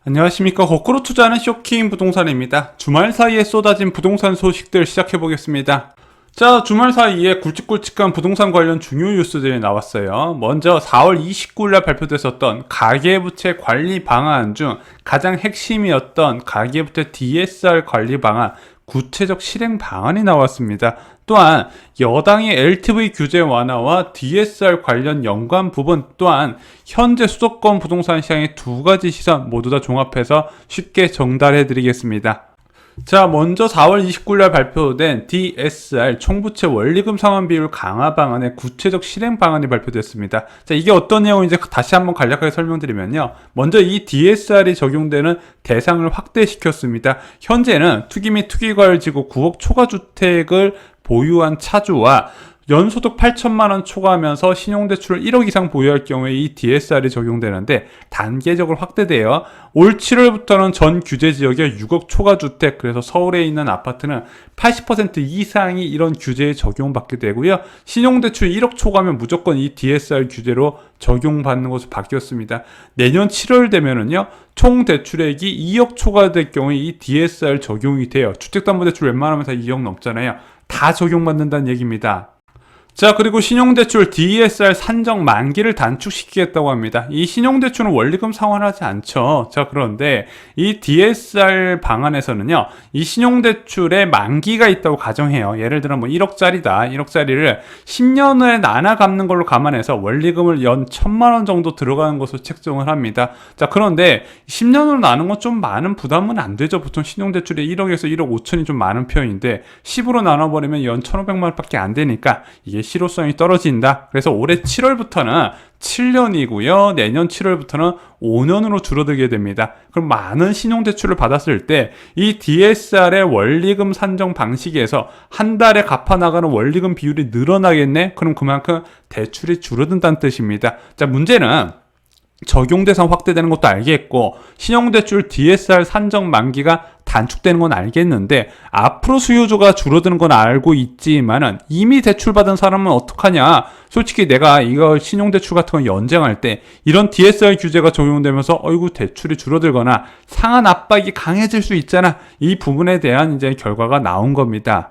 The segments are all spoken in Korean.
안녕하십니까. 거꾸로 투자하는 쇼킹 부동산입니다. 주말 사이에 쏟아진 부동산 소식들 시작해보겠습니다. 자, 주말 사이에 굵직굵직한 부동산 관련 중요 뉴스들이 나왔어요. 먼저 4월 29일날 발표됐었던 가계부채 관리 방안 중 가장 핵심이었던 가계부채 DSR 관리 방안, 구체적 실행 방안이 나왔습니다. 또한 여당의 LTV 규제 완화와 DSR 관련 연관 부분 또한 현재 수도권 부동산 시장의 두 가지 시선 모두 다 종합해서 쉽게 전달해 드리겠습니다. 자, 먼저 4월 29일 발표된 DSR 총부채 원리금 상환 비율 강화 방안의 구체적 실행 방안이 발표됐습니다. 자, 이게 어떤 내용인지 다시 한번 간략하게 설명드리면요. 먼저 이 DSR이 적용되는 대상을 확대시켰습니다. 현재는 투기 및 투기과열지구 9억 초과주택을 보유한 차주와 연소득 8천만원 초과하면서 신용대출을 1억 이상 보유할 경우에 이 DSR이 적용되는데 단계적으로 확대되어 올 7월부터는 전 규제 지역의 6억 초과주택, 그래서 서울에 있는 아파트는 80% 이상이 이런 규제에 적용받게 되고요. 신용대출 1억 초과하면 무조건 이 DSR 규제로 적용받는 것으로 바뀌었습니다. 내년 7월 되면은요, 총 대출액이 2억 초과될 경우에 이 DSR 적용이 돼요. 주택담보대출 웬만하면 다 2억 넘잖아요. 다 적용받는다는 얘기입니다. 자, 그리고 신용대출 DSR 산정 만기를 단축시키겠다고 합니다. 이 신용대출은 원리금 상환하지 않죠. 자, 그런데 이 DSR 방안에서는요, 이 신용대출에 만기가 있다고 가정해요. 예를 들어 뭐 1억짜리다. 1억짜리를 10년을 나눠 갚는 걸로 감안해서 원리금을 연 1,000만원 정도 들어가는 것으로 책정을 합니다. 자, 그런데 10년으로 나눈 건 좀 많은 부담은 안 되죠. 보통 신용대출이 1억에서 1억 5천이 좀 많은 편인데 10으로 나눠버리면 연 1,500만원 밖에 안 되니까 이게 실효성이 떨어진다. 그래서 올해 7월부터는 7년이고요. 내년 7월부터는 5년으로 줄어들게 됩니다. 그럼 많은 신용대출을 받았을 때 이 DSR의 원리금 산정 방식에서 한 달에 갚아나가는 원리금 비율이 늘어나겠네? 그럼 그만큼 대출이 줄어든다는 뜻입니다. 자, 문제는 적용 대상 확대되는 것도 알겠고 신용대출 DSR 산정 만기가 단축되는 건 알겠는데 앞으로 수요조가 줄어드는 건 알고 있지만은 이미 대출받은 사람은 어떡하냐. 솔직히 내가 이거 신용대출 같은 거 연장할 때 이런 DSR 규제가 적용되면서 어이구 대출이 줄어들거나 상한 압박이 강해질 수 있잖아. 이 부분에 대한 이제 결과가 나온 겁니다.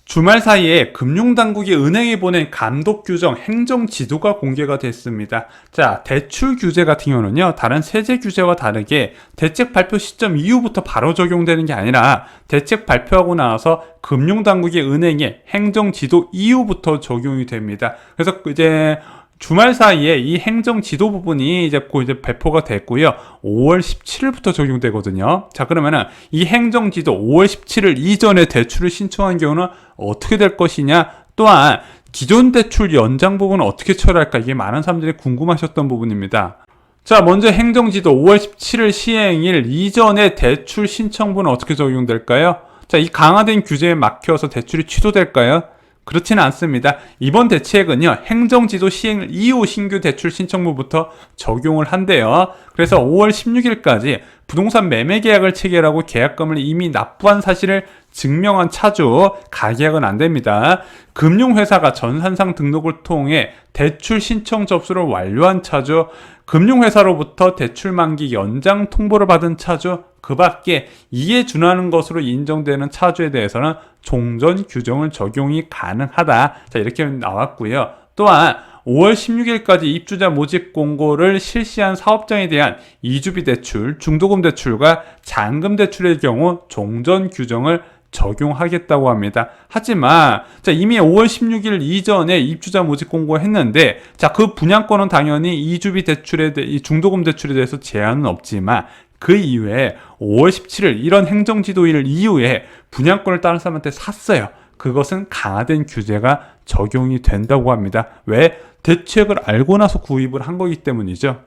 주말 사이에 금융당국이 은행에 보낸 감독 규정 행정 지도가 공개가 됐습니다. 자, 대출 규제 같은 경우는요, 다른 세제 규제와 다르게 대책 발표 시점 이후부터 바로 적용되는 게 아니라 대책 발표하고 나서 금융당국이 은행에 행정 지도 이후부터 적용이 됩니다. 그래서 이제 주말 사이에 이 행정 지도 부분이 이제 배포가 됐고요. 5월 17일부터 적용되거든요. 자, 그러면은 이 행정 지도 5월 17일 이전에 대출을 신청한 경우는 어떻게 될 것이냐? 또한 기존 대출 연장 부분은 어떻게 처리할까? 이게 많은 사람들이 궁금하셨던 부분입니다. 자, 먼저 행정지도 5월 17일 시행일 이전에 대출 신청분은 어떻게 적용될까요? 자, 이 강화된 규제에 막혀서 대출이 취소될까요? 그렇지는 않습니다. 이번 대책은요, 행정지도 시행 이후 신규 대출 신청부부터 적용을 한대요. 그래서 5월 16일까지 부동산 매매 계약을 체결하고 계약금을 이미 납부한 사실을 증명한 차주 가계약은 안 됩니다. 금융회사가 전산상 등록을 통해 대출 신청 접수를 완료한 차주, 금융회사로부터 대출 만기 연장 통보를 받은 차주, 그 밖에 이에 준하는 것으로 인정되는 차주에 대해서는 종전 규정을 적용이 가능하다. 자, 이렇게 나왔고요. 또한 5월 16일까지 입주자 모집 공고를 실시한 사업장에 대한 이주비 대출, 중도금 대출과 잔금 대출의 경우 종전 규정을 적용하겠다고 합니다. 하지만 자, 이미 5월 16일 이전에 입주자 모집 공고했는데 자, 그 분양권은 당연히 이주비 대출에 이 중도금 대출에 대해서 제한은 없지만 그 이후에 5월 17일 이런 행정지도일 이후에 분양권을 다른 사람한테 샀어요. 그것은 강화된 규제가 적용이 된다고 합니다. 왜? 대책을 알고 나서 구입을 한 거기 때문이죠.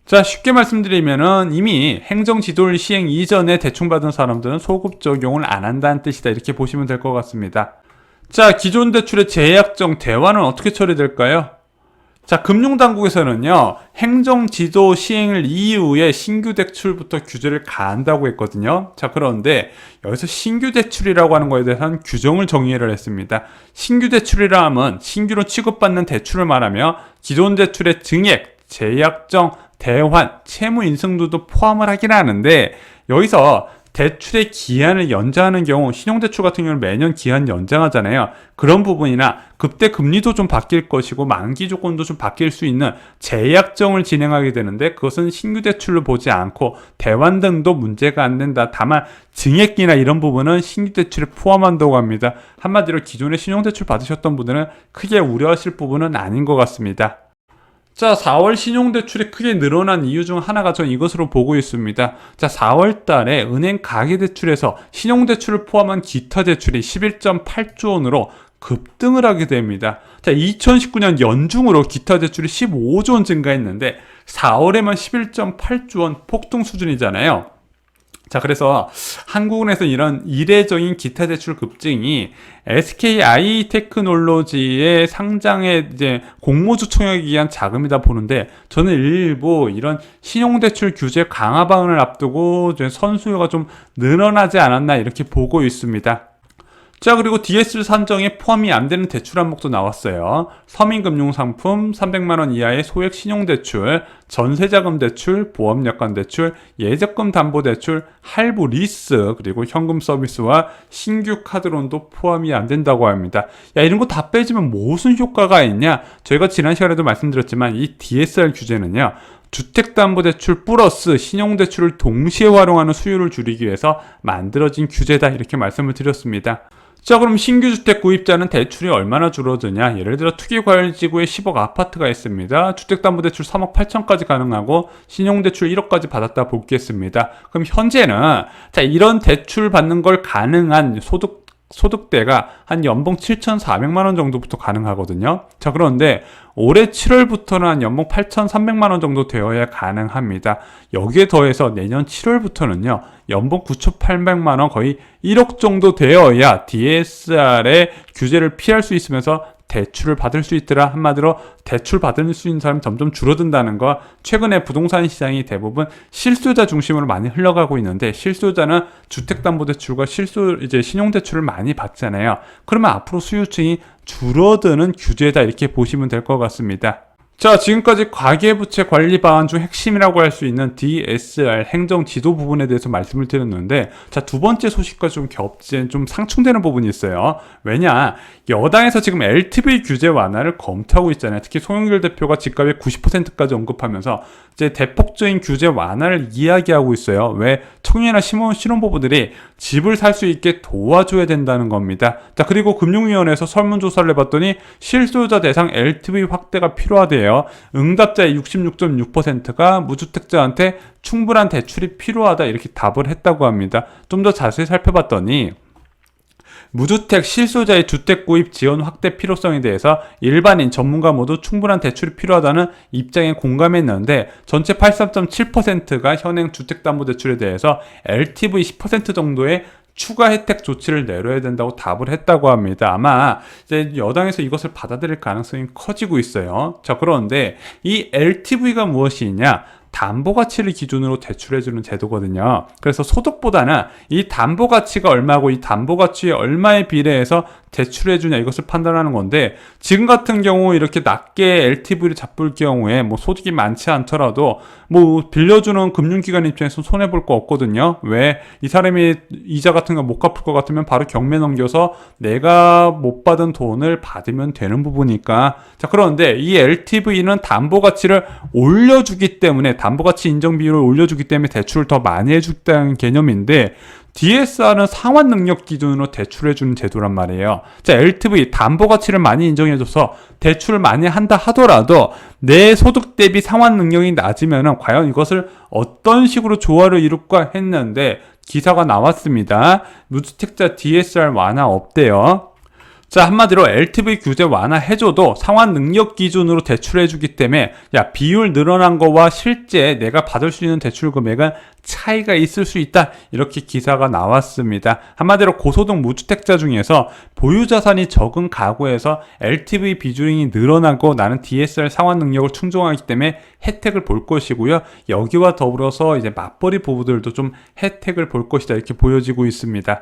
자, 쉽게 말씀드리면은 이미 행정지도일 시행 이전에 대충받은 사람들은 소급 적용을 안 한다는 뜻이다. 이렇게 보시면 될 것 같습니다. 자, 기존 대출의 재약정 대환은 어떻게 처리될까요? 자, 금융당국에서는요, 행정지도 시행을 이후에 신규 대출부터 규제를 가한다고 했거든요. 자, 그런데 여기서 신규 대출이라고 하는 거에 대해서는 규정을 정의를 했습니다. 신규 대출이라 하면 신규로 취급받는 대출을 말하며 기존 대출의 증액, 재약정, 대환, 채무 인승도도 포함을 하긴 하는데 여기서 대출의 기한을 연장하는 경우 신용대출 같은 경우는 매년 기한 연장하잖아요. 그런 부분이나 그때 금리도 좀 바뀔 것이고 만기 조건도 좀 바뀔 수 있는 재약정을 진행하게 되는데 그것은 신규 대출로 보지 않고 대환 등도 문제가 안 된다. 다만 증액기나 이런 부분은 신규 대출에 포함한다고 합니다. 한마디로 기존에 신용대출 받으셨던 분들은 크게 우려하실 부분은 아닌 것 같습니다. 자, 4월 신용대출이 크게 늘어난 이유 중 하나가 전 이것으로 보고 있습니다. 자, 4월 달에 은행 가계대출에서 신용대출을 포함한 기타 대출이 11.8조 원으로 급등을 하게 됩니다. 자, 2019년 연중으로 기타 대출이 15조 원 증가했는데 4월에만 11.8조 원 폭등 수준이잖아요. 자, 그래서 한국은행에서 이런 이례적인 기타 대출 급증이 SKI 테크놀로지의 상장에 이제 공모주 청약에 의한 자금이다 보는데 저는 일부 이런 신용대출 규제 강화 방안을 앞두고 선수요가 좀 늘어나지 않았나 이렇게 보고 있습니다. 자, 그리고 DS 산정에 포함이 안 되는 대출 항목도 나왔어요. 서민금융상품 300만원 이하의 소액 신용대출, 전세자금대출, 보험약관대출, 예적금담보대출, 할부 리스, 그리고 현금 서비스와 신규 카드론도 포함이 안 된다고 합니다. 야, 이런 거 다 빼지면 무슨 효과가 있냐? 저희가 지난 시간에도 말씀드렸지만 이 DSR 규제는요. 주택담보대출 플러스 신용대출을 동시에 활용하는 수요를 줄이기 위해서 만들어진 규제다 이렇게 말씀을 드렸습니다. 자, 그럼 신규 주택 구입자는 대출이 얼마나 줄어드냐? 예를 들어 투기과열지구에 10억 아파트가 있습니다. 주택담보대출 3억 8천까지 가능하고 신용대출 1억까지 받았다 보겠습니다. 그럼 현재는 자, 이런 대출 받는 걸 가능한 소득대가 한 연봉 7,400만 원 정도부터 가능하거든요. 자, 그런데 올해 7월부터는 한 연봉 8,300만 원 정도 되어야 가능합니다. 여기에 더해서 내년 7월부터는요. 연봉 9,800만 원 거의 1억 정도 되어야 DSR의 규제를 피할 수 있으면서 대출을 받을 수 있더라. 한마디로 대출 받을 수 있는 사람이 점점 줄어든다는 거. 최근에 부동산 시장이 대부분 실수요자 중심으로 많이 흘러가고 있는데 실수요자는 주택담보대출과 이제 신용대출을 많이 받잖아요. 그러면 앞으로 수요층이 줄어드는 규제다 이렇게 보시면 될 것 같습니다. 자, 지금까지 가계부채 관리 방안 중 핵심이라고 할 수 있는 DSR 행정 지도 부분에 대해서 말씀을 드렸는데 자, 두 번째 소식과 좀 좀 상충되는 부분이 있어요. 왜냐, 여당에서 지금 LTV 규제 완화를 검토하고 있잖아요. 특히 송영길 대표가 집값의 90%까지 언급하면서 이제 대폭적인 규제 완화를 이야기하고 있어요. 왜? 청년이나 신혼부부들이 집을 살 수 있게 도와줘야 된다는 겁니다. 자, 그리고 금융위원회에서 설문조사를 해봤더니 실수요자 대상 LTV 확대가 필요하대요. 응답자의 66.6%가 무주택자한테 충분한 대출이 필요하다 이렇게 답을 했다고 합니다. 좀 더 자세히 살펴봤더니 무주택 실소자의 주택 구입 지원 확대 필요성에 대해서 일반인 전문가 모두 충분한 대출이 필요하다는 입장에 공감했는데 전체 83.7%가 현행 주택담보대출에 대해서 LTV 10% 정도의 추가 혜택 조치를 내려야 된다고 답을 했다고 합니다. 아마 이제 여당에서 이것을 받아들일 가능성이 커지고 있어요. 자, 그런데 이 LTV가 무엇이냐? 담보가치를 기준으로 대출해주는 제도거든요. 그래서 소득보다는 이 담보가치가 얼마고 이 담보가치에 얼마에 비례해서 대출해주냐 이것을 판단하는 건데 지금 같은 경우 이렇게 낮게 LTV를 잡을 경우에 뭐 소득이 많지 않더라도 뭐 빌려주는 금융기관 입장에서 손해볼 거 없거든요. 왜? 이 사람이 이자 같은 거 못 갚을 것 같으면 바로 경매 넘겨서 내가 못 받은 돈을 받으면 되는 부분이니까. 자, 그런데 이 LTV는 담보가치를 올려주기 때문에 담보가치 인정 비율을 올려주기 때문에 대출을 더 많이 해주겠다는 개념인데 DSR은 상환 능력 기준으로 대출해주는 제도란 말이에요. 자, LTV 담보가치를 많이 인정해줘서 대출을 많이 한다 하더라도 내 소득 대비 상환 능력이 낮으면 과연 이것을 어떤 식으로 조화를 이룰까 했는데 기사가 나왔습니다. 무주택자 DSR 완화 없대요. 자, 한마디로 LTV 규제 완화해줘도 상환 능력 기준으로 대출해주기 때문에 야, 비율 늘어난 거와 실제 내가 받을 수 있는 대출 금액은 차이가 있을 수 있다. 이렇게 기사가 나왔습니다. 한마디로 고소득 무주택자 중에서 보유자산이 적은 가구에서 LTV 비중이 늘어나고 나는 DSR 상환 능력을 충족하기 때문에 혜택을 볼 것이고요. 여기와 더불어서 이제 맞벌이 부부들도 좀 혜택을 볼 것이다. 이렇게 보여지고 있습니다.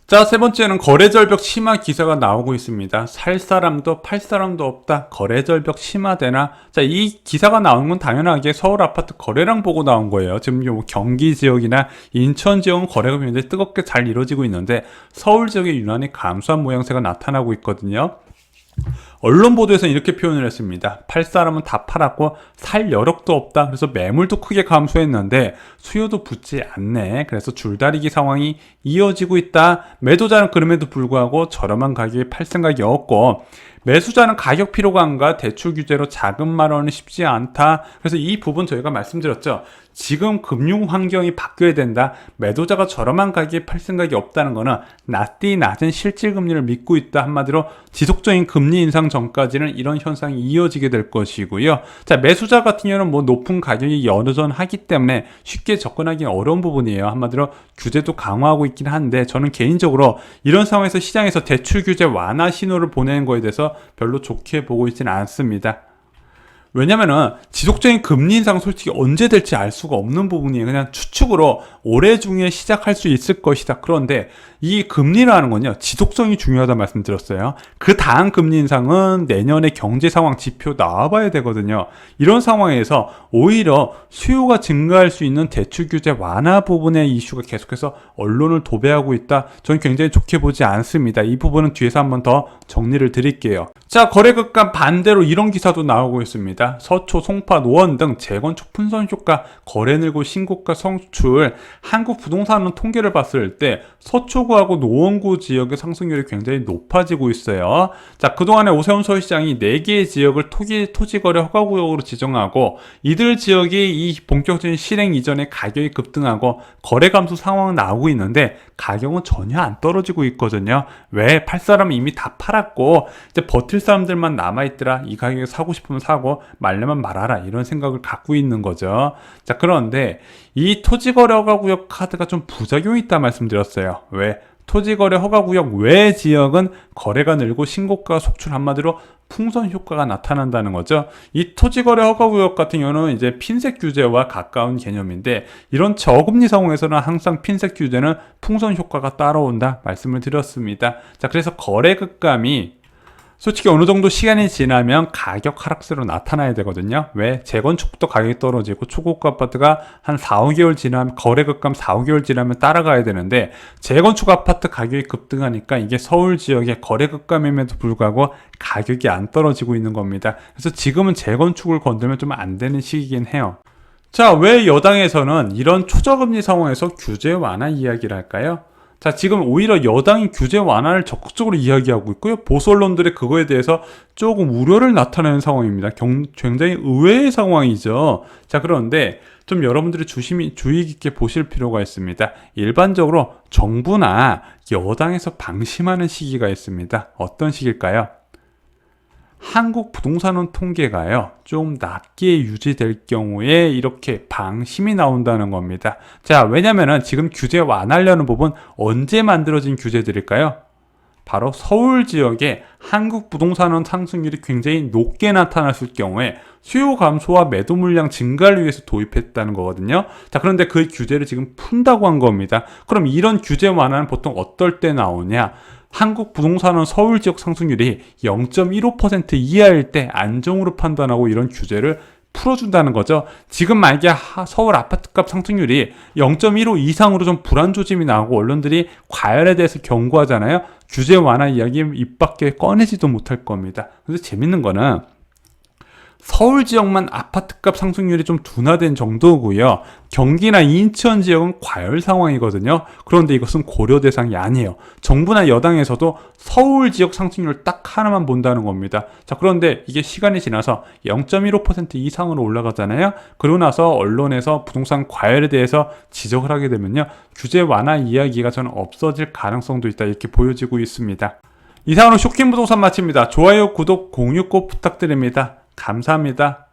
자, 세 번째는 거래절벽 심화 기사가 나오고 있습니다. 살 사람도 팔 사람도 없다. 거래절벽 심화되나? 자, 이 기사가 나온 건 당연하게 서울 아파트 거래량 보고 나온 거예요. 지금 뭐 경기 지역이나 인천 지역은 거래가 굉장히 뜨겁게 잘 이루어지고 있는데 서울 지역에 유난히 감소한 모양새가 나타나고 있거든요. 언론 보도에서는 이렇게 표현을 했습니다. 팔 사람은 다 팔았고 살 여력도 없다. 그래서 매물도 크게 감소했는데 수요도 붙지 않네. 그래서 줄다리기 상황이 이어지고 있다. 매도자는 그럼에도 불구하고 저렴한 가격에 팔 생각이 없고 매수자는 가격 피로감과 대출 규제로 자금 마련이 쉽지 않다. 그래서 이 부분 저희가 말씀드렸죠. 지금 금융 환경이 바뀌어야 된다. 매도자가 저렴한 가격에 팔 생각이 없다는 거는 낮은 실질 금리를 믿고 있다. 한마디로 지속적인 금리 인상 전까지는 이런 현상이 이어지게 될 것이고요. 자, 매수자 같은 경우는 뭐 높은 가격이 여전하기 때문에 쉽게 접근하기 어려운 부분이에요. 한마디로 규제도 강화하고 있긴 한데 저는 개인적으로 이런 상황에서 시장에서 대출 규제 완화 신호를 보내는 거에 대해서 별로 좋게 보고 있지는 않습니다. 왜냐면은 지속적인 금리 인상 솔직히 언제 될지 알 수가 없는 부분이에요. 그냥 추측으로 올해 중에 시작할 수 있을 것이다. 그런데 이 금리라는 건요, 지속성이 중요하다 말씀드렸어요. 그 다음 금리 인상은 내년의 경제 상황 지표 나와봐야 되거든요. 이런 상황에서 오히려 수요가 증가할 수 있는 대출 규제 완화 부분의 이슈가 계속해서 언론을 도배하고 있다. 저는 굉장히 좋게 보지 않습니다. 이 부분은 뒤에서 한번 더 정리를 드릴게요. 자, 거래급과 반대로 이런 기사도 나오고 있습니다. 서초, 송파, 노원 등 재건축 분선 효과, 거래 늘고 신고가 성출. 한국 부동산은 통계를 봤을 때 서초구하고 노원구 지역의 상승률이 굉장히 높아지고 있어요. 자, 그동안에 오세훈 서울시장이 4개의 지역을 토지거래 허가구역으로 지정하고 이들 지역이 이 본격적인 실행 이전에 가격이 급등하고 거래 감소 상황은 나오고 있는데 가격은 전혀 안 떨어지고 있거든요. 왜? 팔 사람은 이미 다 팔았고 이제 버틸 사람들만 남아있더라. 이 가격에 사고 싶으면 사고 말려면 말아라. 이런 생각을 갖고 있는 거죠. 자, 그런데 이 토지거래 허가구역 카드가 좀 부작용이 있다 말씀드렸어요. 왜? 토지거래 허가구역 외 지역은 거래가 늘고 신고가 속출, 한마디로 풍선 효과가 나타난다는 거죠. 이 토지거래 허가구역 같은 경우는 이제 핀셋 규제와 가까운 개념인데 이런 저금리 상황에서는 항상 핀셋 규제는 풍선 효과가 따라온다 말씀을 드렸습니다. 자, 그래서 거래 급감이 솔직히 어느 정도 시간이 지나면 가격 하락세로 나타나야 되거든요. 왜? 재건축부터 가격이 떨어지고 초고가 아파트가 한 4, 5개월 지나면 거래 급감 4, 5개월 지나면 따라가야 되는데 재건축 아파트 가격이 급등하니까 이게 서울 지역의 거래 급감임에도 불구하고 가격이 안 떨어지고 있는 겁니다. 그래서 지금은 재건축을 건들면 좀 안 되는 시기긴 해요. 자, 왜 여당에서는 이런 초저금리 상황에서 규제 완화 이야기를 할까요? 자, 지금 오히려 여당이 규제 완화를 적극적으로 이야기하고 있고요. 보수 언론들이 그거에 대해서 조금 우려를 나타내는 상황입니다. 굉장히 의외의 상황이죠. 자, 그런데 좀 여러분들이 주의 깊게 보실 필요가 있습니다. 일반적으로 정부나 여당에서 방심하는 시기가 있습니다. 어떤 시기일까요? 한국 부동산원 통계가요, 좀 낮게 유지될 경우에 이렇게 방심이 나온다는 겁니다. 자, 왜냐면은 지금 규제 완화하려는 부분 언제 만들어진 규제들일까요? 바로 서울 지역에 한국 부동산원 상승률이 굉장히 높게 나타났을 경우에 수요 감소와 매도 물량 증가를 위해서 도입했다는 거거든요. 자, 그런데 그 규제를 지금 푼다고 한 겁니다. 그럼 이런 규제 완화는 보통 어떨 때 나오냐? 한국 부동산은 서울 지역 상승률이 0.15% 이하일 때 안정으로 판단하고 이런 규제를 풀어준다는 거죠. 지금 만약에 서울 아파트값 상승률이 0.15 이상으로 좀 불안 조짐이 나오고 언론들이 과열에 대해서 경고하잖아요. 규제 완화 이야기 입 밖에 꺼내지도 못할 겁니다. 그래서 재밌는 거는 서울 지역만 아파트값 상승률이 좀 둔화된 정도고요. 경기나 인천 지역은 과열 상황이거든요. 그런데 이것은 고려 대상이 아니에요. 정부나 여당에서도 서울 지역 상승률 딱 하나만 본다는 겁니다. 자, 그런데 이게 시간이 지나서 0.15% 이상으로 올라가잖아요. 그러고 나서 언론에서 부동산 과열에 대해서 지적을 하게 되면요, 규제 완화 이야기가 저는 없어질 가능성도 있다, 이렇게 보여지고 있습니다. 이상으로 쇼킹 부동산 마칩니다. 좋아요, 구독, 공유 꼭 부탁드립니다. 감사합니다.